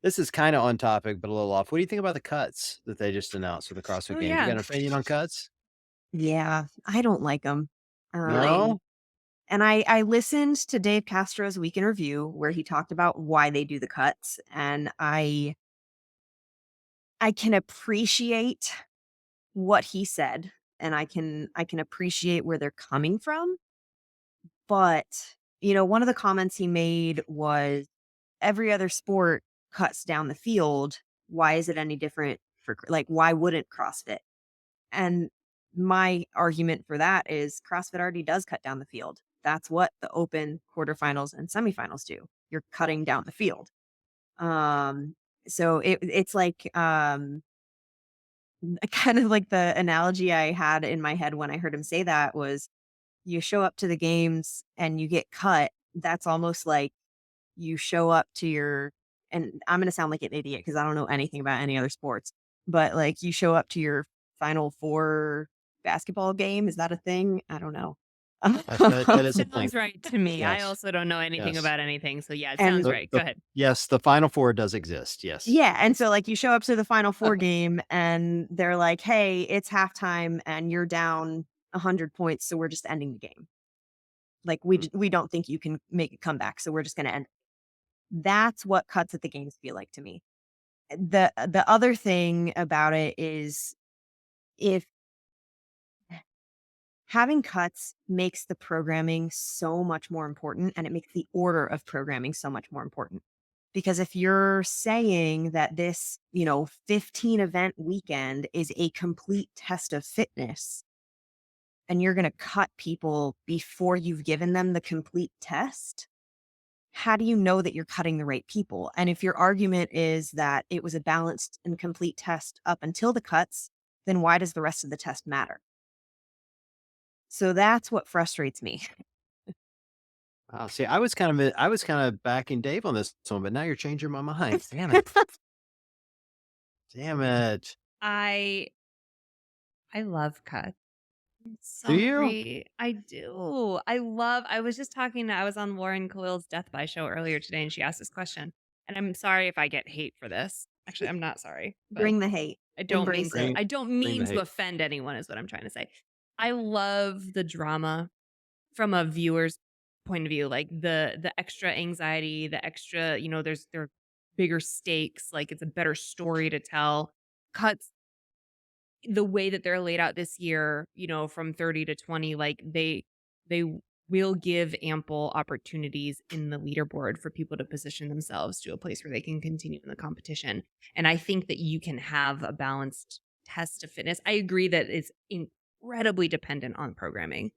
This is kind of on topic, but a little off. What do you think about the cuts that they just announced for the CrossFit Oh, Games? You got yeah. an opinion on cuts? Yeah, I don't like them. Really? No? And I listened to Dave Castro's Week in Review where he talked about why they do the cuts, and I can appreciate what he said, and I can appreciate where they're coming from, but, one of the comments he made was, "Every other sport cuts down the field. Why is it any different why wouldn't CrossFit?" And my argument for that is CrossFit already does cut down the field. That's what the open, quarterfinals, and semifinals do. You're cutting down the field. Um, so it's like kind of like the analogy I had in my head when I heard him say that was you show up to the games and you get cut. That's almost like you show up to your, and I'm going to sound like an idiot because I don't know anything about any other sports, but like you show up to your Final Four basketball game. Is that a thing? I don't know. That is a thing. Sounds right to me. I Yes. also don't know anything Yes. about anything. So, yeah, it sounds And right. Go ahead. Yes, the Final Four does exist. Yes. yeah, and so like you show up to the Final Four game and they're like, "Hey, it's halftime and you're down 100 points, so we're just ending the game. Like we don't think you can make a comeback, so we're just going to end." That's what cuts at the games feel like to me. The other thing about it is if having cuts makes the programming so much more important and it makes the order of programming so much more important. Because if you're saying that this, 15 event weekend is a complete test of fitness and you're going to cut people before you've given them the complete test, how do you know that you're cutting the right people? And if your argument is that it was a balanced and complete test up until the cuts, then why does the rest of the test matter? So that's what frustrates me. Wow. See, I was kind of backing Dave on this one, but now you're changing my mind. Damn it. Damn it. I I love cuts. Do you? Sorry. I do. I was just talking I was on Lauren Coyle's Death by show earlier today, and she asked this question, and I'm sorry if I get hate for this. Actually, I'm not sorry, but Bring the hate, embrace it. Bring I don't bring the mean to hate. offend anyone is what I'm trying to say. I love the drama from a viewer's point of view, like the extra anxiety, the extra, there are bigger stakes, like it's a better story to tell. Cuts the way that they're laid out this year, from 30 to 20, like they will give ample opportunities in the leaderboard for people to position themselves to a place where they can continue in the competition. And I think that you can have a balanced test of fitness. I agree that it's incredibly dependent on programming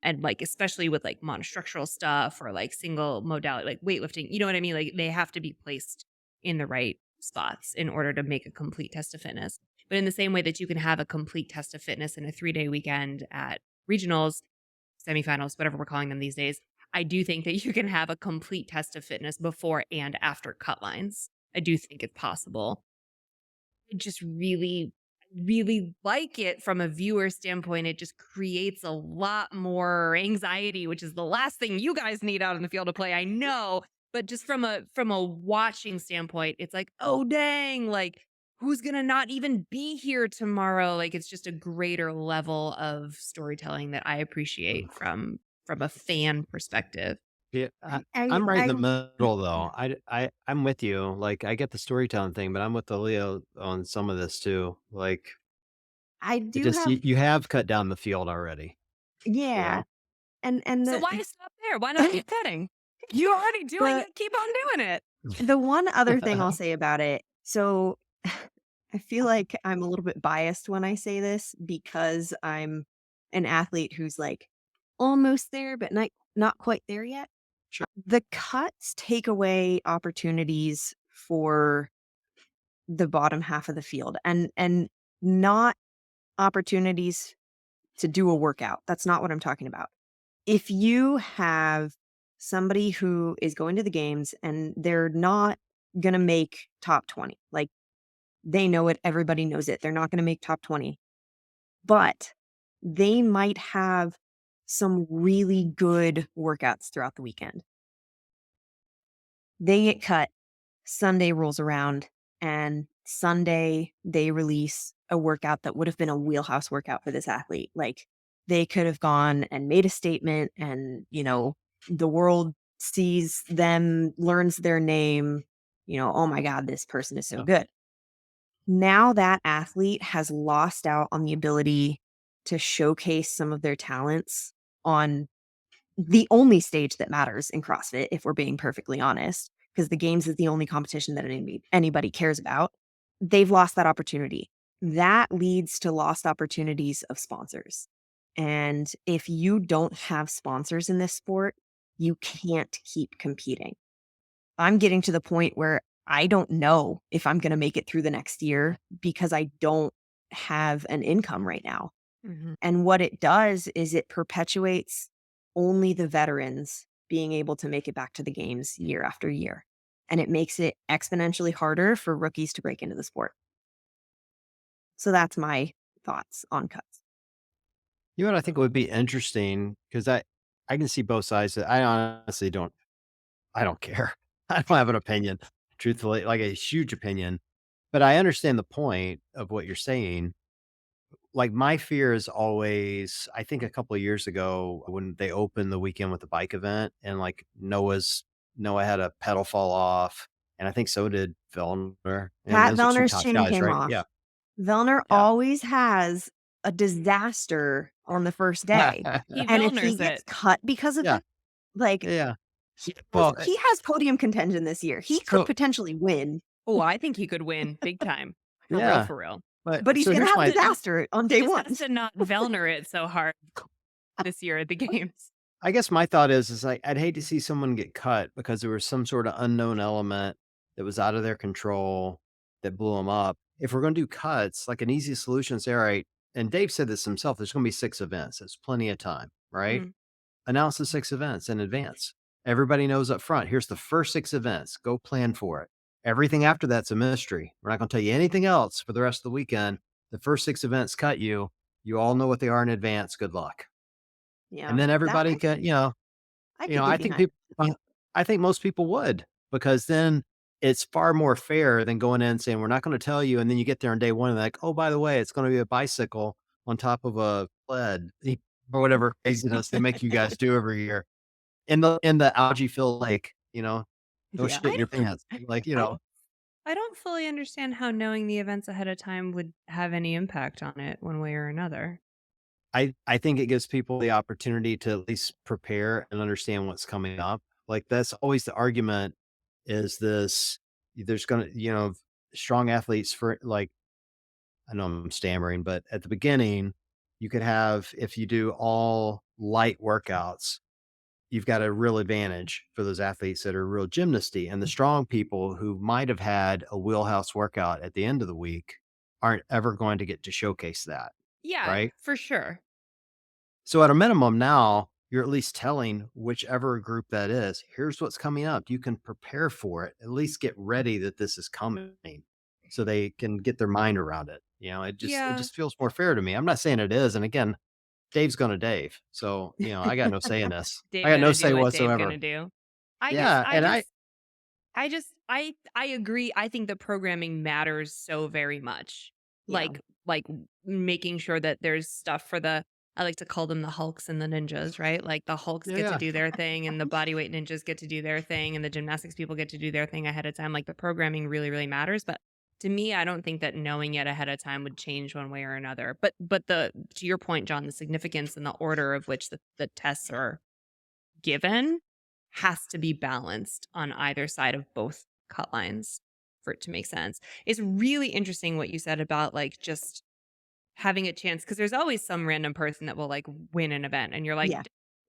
and like especially with like monostructural stuff or like single modality like weightlifting, you know what I mean? Like they have to be placed in the right spots in order to make a complete test of fitness. But in the same way that you can have a complete test of fitness in a 3-day weekend at regionals, semifinals, whatever we're calling them these days, I do think that you can have a complete test of fitness before and after cut lines. I do think it's possible. I just really like it from a viewer standpoint. It just creates a lot more anxiety, which is the last thing you guys need out in the field of play. I know, but just from a watching standpoint, it's like, oh dang, like who's gonna not even be here tomorrow? Like it's just a greater level of storytelling that I appreciate from a fan perspective. Yeah, I I'm right in the I middle though. I'm with you. Like I get the storytelling thing, but I'm with the Leo on some of this too. Like I it do just have, you have cut down the field already. You yeah, know? and So why stop there? Why not keep cutting? You're already doing the it. Keep on doing it. the one other thing I'll say about it, so I feel like I'm a little bit biased when I say this because I'm an athlete who's like almost there, but not quite there yet. Sure. The cuts take away opportunities for the bottom half of the field and not opportunities to do a workout. That's not what I'm talking about. If you have somebody who is going to the games and they're not going to make top 20, like they know it, everybody knows it. They're not going to make top 20, but they might have some really good workouts throughout the weekend. They get cut Sunday rolls around, and Sunday they release a workout that would have been a wheelhouse workout for this athlete. Like, they could have gone and made a statement, and, the world sees them, learns their name, oh my God, this person is so Yeah. good. Now that athlete has lost out on the ability to showcase some of their talents on the only stage that matters in CrossFit, if we're being perfectly honest, because the games is the only competition that anybody cares about. They've lost that opportunity. That leads to lost opportunities of sponsors. And if you don't have sponsors in this sport, you can't keep competing. I'm getting to the point where I don't know if I'm going to make it through the next year because I don't have an income right now. Mhm. And what it does is it perpetuates only the veterans being able to make it back to the games year after year. And it makes it exponentially harder for rookies to break into the sport. So that's my thoughts on cuts. You know what I think would be interesting because I can see both sides. I honestly don't care. I don't have an opinion, truthfully, like a huge opinion, but I understand the point of what you're saying. Like, my fear is always, I think a couple of years ago when they opened the weekend with the bike event and like Noah had a pedal fall off, and I think so did Vellner, and Pat those are 2 Vellner's top chin guys, came right? off. Yeah, Vellner yeah. always has a disaster on the first day. He And if he Vellners gets it. cut because of Yeah, it, like, yeah. he has Well, he has podium contention this year. He could so potentially win, Oh, I think he could win big time. For real, yeah, for real. but but he's so He gonna just here's have has my to disaster on he day just 1. has to not Vellner it so hard this year at the games. I guess my thought is like, I'd hate to see someone get cut because there was some sort of unknown element that was out of their control that blew them up. If we're going to do cuts, like an easy solution, say, all right, and Dave said this himself, there's going to be 6 events. That's plenty of time, right? Mhm. Announce the 6 events in advance. Everybody knows up front. Here's the first 6 events. Go plan for it. Everything after that's a mystery. We're not going to tell you anything else for the rest of the weekend. The first 6 events cut you. You all know what they are in advance. Good luck. And Yeah, then that everybody I can, I could get I think behind. people, I think most people would, because then it's far more fair than going in and saying, we're not going to tell you. And then you get there on day 1 and like, oh, by the way, it's going to be a bicycle on top of a sled or whatever craziness they make you guys do every year in the algae filled lake, go Yeah. shit in I your don't pants. Like, I I don't fully understand how knowing the events ahead of time would have any impact on it one way or another. I think it gives people the opportunity to at least prepare and understand what's coming up. Like, that's always the argument is this, there's gonna, strong athletes for like, I know I'm stammering, but at the beginning, you could have, if you do all light workouts, you've got a real advantage for those athletes that are real gymnasty. And the strong people who might have had a wheelhouse workout at the end of the week aren't ever going to get to showcase that. Yeah, Right. for sure. So at a minimum now, you're at least telling whichever group that is, here's what's coming up. You can prepare for it, at least get ready that this is coming so they can get their mind around it. It Yeah. just feels more fair to me. I'm not saying it is. And again, Dave's gonna Dave. So, I got no say in this. I Dave got no gonna do say what Dave whatsoever. gonna do. I just Yeah. I And just I agree. I think the programming matters so very much. Yeah. Like making sure that there's stuff for the I like to call them the Hulks and the ninjas, right? Like the Hulks yeah, get to yeah. do their thing and the bodyweight ninjas get to do their thing and the gymnastics people get to do their thing ahead of time. Like the programming really, really matters. But to me, I don't think that knowing it ahead of time would change one way or another. But the to your point, John, the significance and the order of which the tests are given has to be balanced on either side of both cut lines for it to make sense. It's really interesting what you said about like just having a chance because there's always some random person that will like win an event and you're like, Yeah.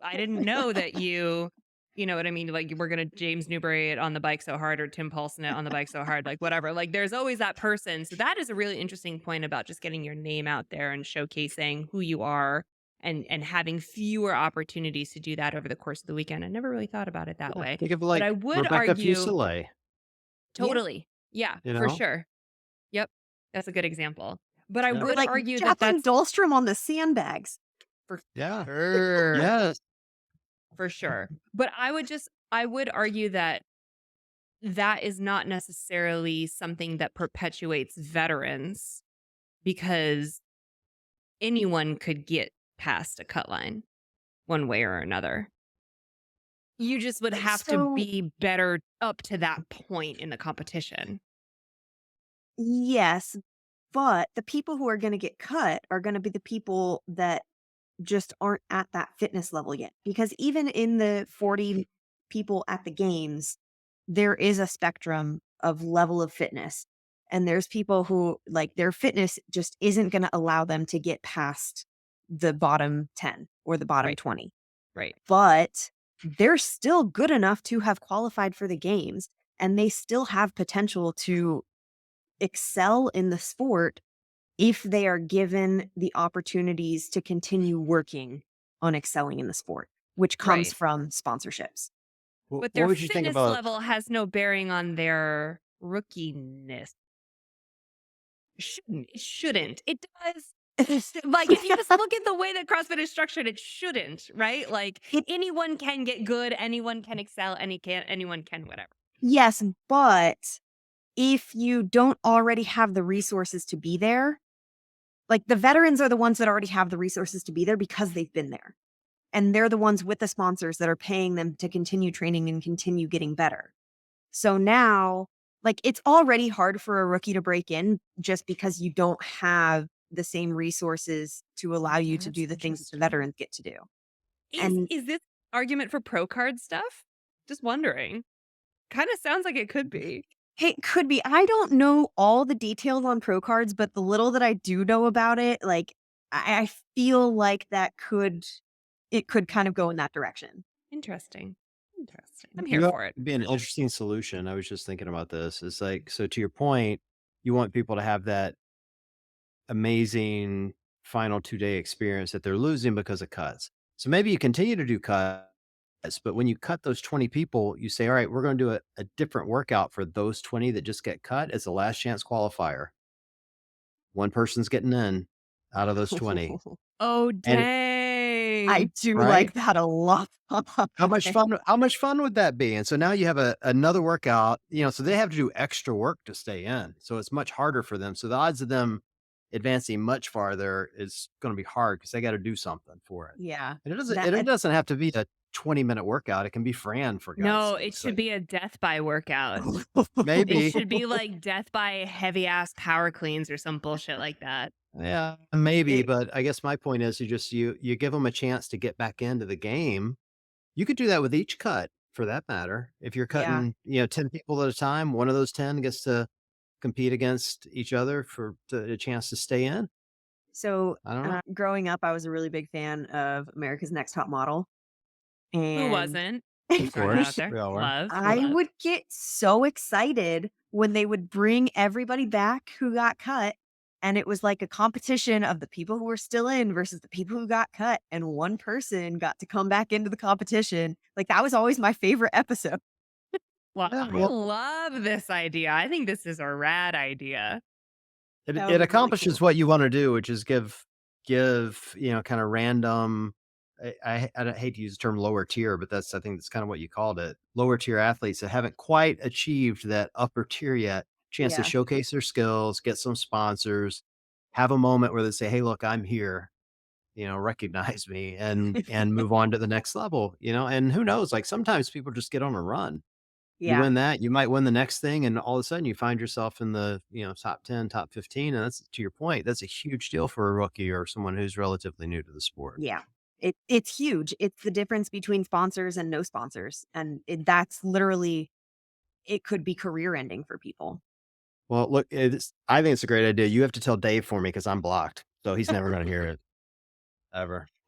I didn't know that you know what I mean? Like we're gonna James Newbury it on the bike so hard or Tim Paulson it on the bike so hard, like whatever. Like there's always that person. So that is a really interesting point about just getting your name out there and showcasing who you are and having fewer opportunities to do that over the course of the weekend. I never really thought about it that Yeah. way. Think of But I like would Rebecca argue Fuselier, Yeah. totally. Yeah, you for know? sure. Yep. That's a good example. But I Yeah. Or would like argue that Jacqueline that's Dahlstrom on the sandbags. for Yeah. sure. Yes. For sure. But I would argue that that is not necessarily something that perpetuates veterans because anyone could get past a cut line one way or another. You just would have to So, be better up to that point in the competition. yes, but the people who are gonna get cut are gonna be the people that just aren't at that fitness level yet. Because even in the 40 people at the games, there is a spectrum of level of fitness. And there's people who, like, their fitness just isn't going to allow them to get past the bottom 10 or the bottom Right. 20. Right. But they're still good enough to have qualified for the games, and they still have potential to excel in the sport if they are given the opportunities to continue working on excelling in the sport, which comes Right. from sponsorships. But What their would you think fitness about level has no bearing on their rookiness. It shouldn't. It does. Like, if you just look at the way that CrossFit is structured, it shouldn't, right? Like, It anyone can get good, anyone can excel, anyone can whatever. Yes, but if you don't already have the resources to be there, like, the veterans are the ones that already have the resources to be there because they've been there. And they're the ones with the sponsors that are paying them to continue training and continue getting better. So now, like, it's already hard for a rookie to break in just because you don't have the same resources to allow you to That's do the things that the interesting. veterans get to do. Is And is this argument for pro card stuff? Just wondering. Kind of sounds like it could be. it could be. I don't know all the details on pro cards, but the little that I do know about it, like, I feel like it could kind of go in that direction. Interesting. Interesting. I'm here you know, for it. be an interesting solution? I was just thinking about this. It's like, so to your point, you want people to have that amazing final 2-day experience that they're losing because of cuts. So maybe you continue to do cuts, but when you cut those 20 people, you say, all right, we're going to do a different workout for those 20 that just get cut as a last chance qualifier. One person's getting in out of those 20. Oh, And I dang. do right? like that a lot. How much fun would that be? And so now you have another workout, so they have to do extra work to stay in. So it's much harder for them. So the odds of them advancing much farther is going to be hard because they got to do something for it. Yeah. And it That doesn't have to be a 20-minute workout. It can be Fran for God's No, sake. it So should be a death by workout. It maybe, should be like death by heavy ass power cleans or some bullshit like that. yeah, maybe. it But I guess my point is you give them a chance to get back into the game. You could do that with each cut for that matter. If you're yeah. cutting, 10 people at a time, one of those 10 gets to compete against each other for a chance to stay in. So, I don't know. growing up, I was a really big fan of America's Next Top Model, Who and wasn't? Of Just throwing that out course, there. we all were. Love, I love. would get so excited when they would bring everybody back who got cut, and it was like a competition of the people who were still in versus the people who got cut, and one person got to come back into the competition. Like, that was always my favorite episode. Well, Yeah, I well, love this idea. I think this is a rad idea. it That would it be really accomplishes cool. what you wanna do, which is give, kinda random. I don't hate to use the term lower tier, but I think that's kinda what you called it. Lower tier athletes that haven't quite achieved that upper tier yet, chance to Yeah. showcase their skills, get some sponsors, have a moment where they say, "Hey, look, I'm here, recognize me," and move on to the next level, and who knows, like, sometimes people just get on a run. You Yeah. win that, you might win the next thing, and all of a sudden you find yourself in the, top 10, top 15, and that's to your point, that's a huge deal for a rookie or someone who's relatively new to the sport. Yeah. It's huge. It's the difference between sponsors and no sponsors, and that's literally it could be career ending for people. Well, look, I think it's a great idea. You have to tell Dave for me because 'cause I'm blocked, so he's never gonna hear it, ever.